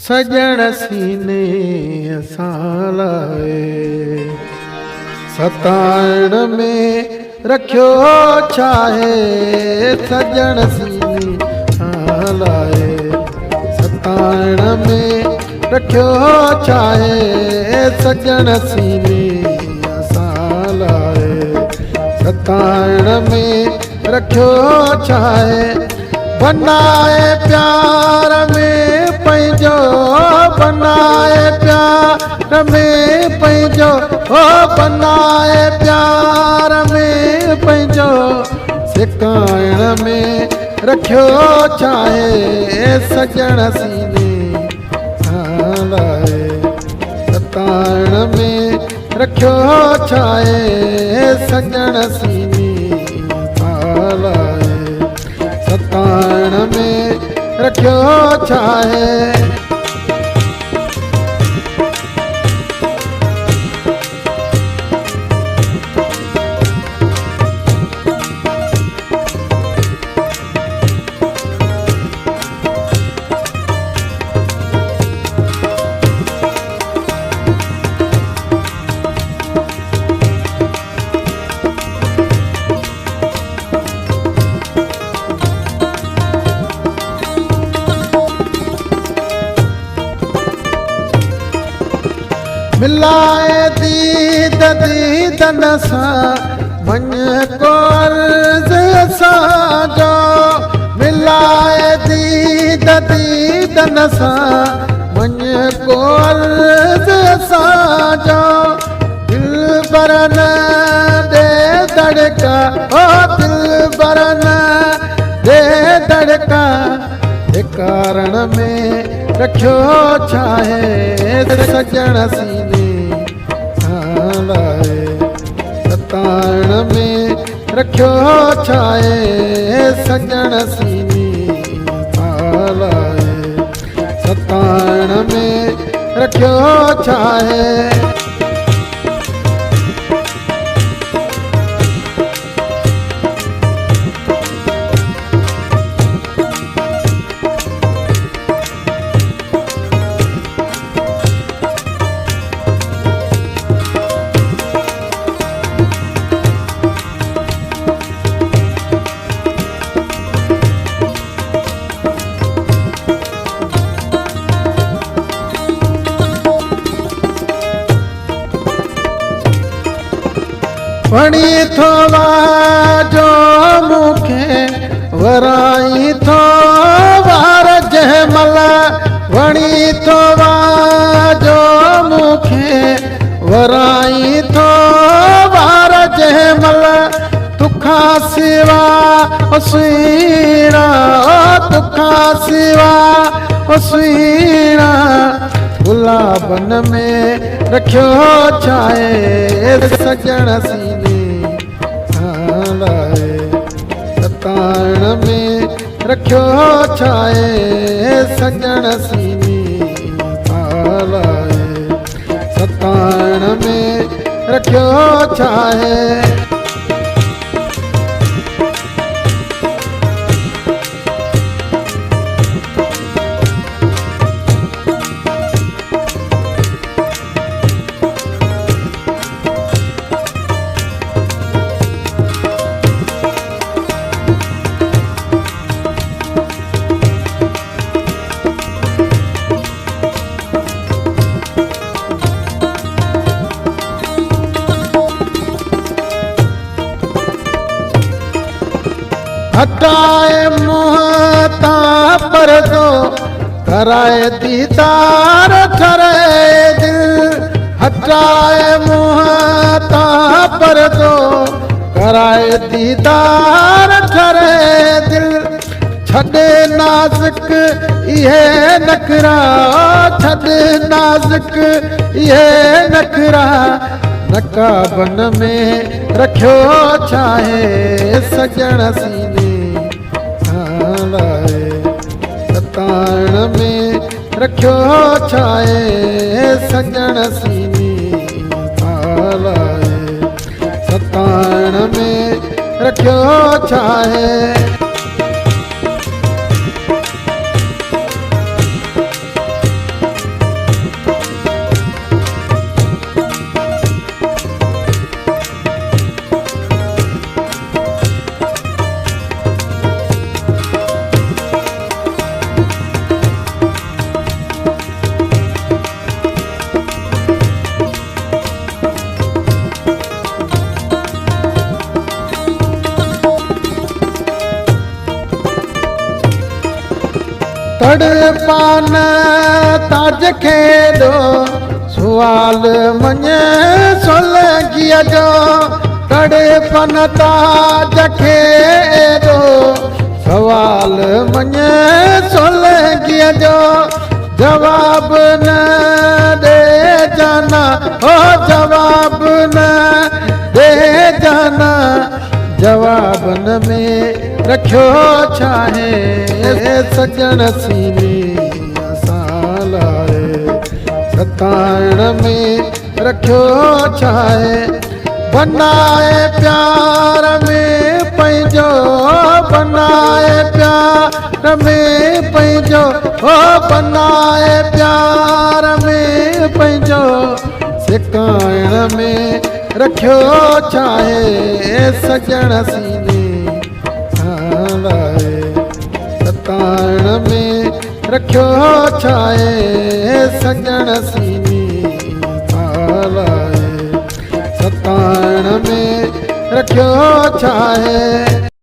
सजण सीने असां लाइ सताइण में रखियो छाहे। सजण सीने असां लाइ सताइण में रखियो छाहे। सजण सीने असां लाइ सताइण में रखियो छाहे। बनाए प्यार में पंहिंजो बनाए प्यार में पंहिंजो ओ बनाए प्यार में पंहिंजो सिकाइण में रखियो छाहे। सजण सीने असां लाइ सताइण में रखियो छाहे। सजण सीने असां लाइ सताइण में रखियो छाहे। मिलाए दीद दीदन सां मञ को अर्ज़ असांजो। मिलाए दीद दीदन सां मञ को अर्ज़ असांजो। दिल बरन दे धड़का ओ दिल बरन दे धड़का कारण में रखियो छाहे। सजण सीने असां लाइ सताइण में रखियो छाहे। सजण सीने असां लाइ सताइण में रखियो छाहे। वणी थो वाजो मूंखे वराई थो वार जंहिंमहिल। वणी थो वाजो मूंखे वराई थो वार जंहिंमहिल। तुखां सिवा सुहिणा तुखां सिवा सुहिणा गुलाबन में रखियो छाहे। सजण सीने असां लाइ सताइण में रखियो छाहे। सजण सीने असां लाइ सताइण में रखियो छाहे। हटाए मुंह तां परदो कराए दीदार ठरे दिल। हटाए मुंह तां परदो कराए दीदार ठरे दिल। छॾे नाज़ुक इहे नखरा छॾे नाज़ुक इहे नखरा नकाबन में रखियो छाहे। सजण सीने असां लाइ सताइण में रखियो छाहे। सजण सीने असां लाइ सताइण में रखियो छाहे। तड़पान ताज खेदो सुवाल मञे सोलंगीअ जो तड़पन ताज खेदो सवाल मञे सोलंगीअ जो जवाब न दे जाना हो जवाब न दे जाना जवाबन में रखियो छाहे सजण सीने असां लाए सताइण में रखियो छाहे बनाए प्यार में पंहिंजो बनाए प्यार में पंहिंजो हो बनाए प्यार में पंहिंजो सिकाइण में रखियो छाहे सजण सीने असां लाए सताइण में रखियो छाहे सजण सीने असां लाए सताइण में रखियो छाहे।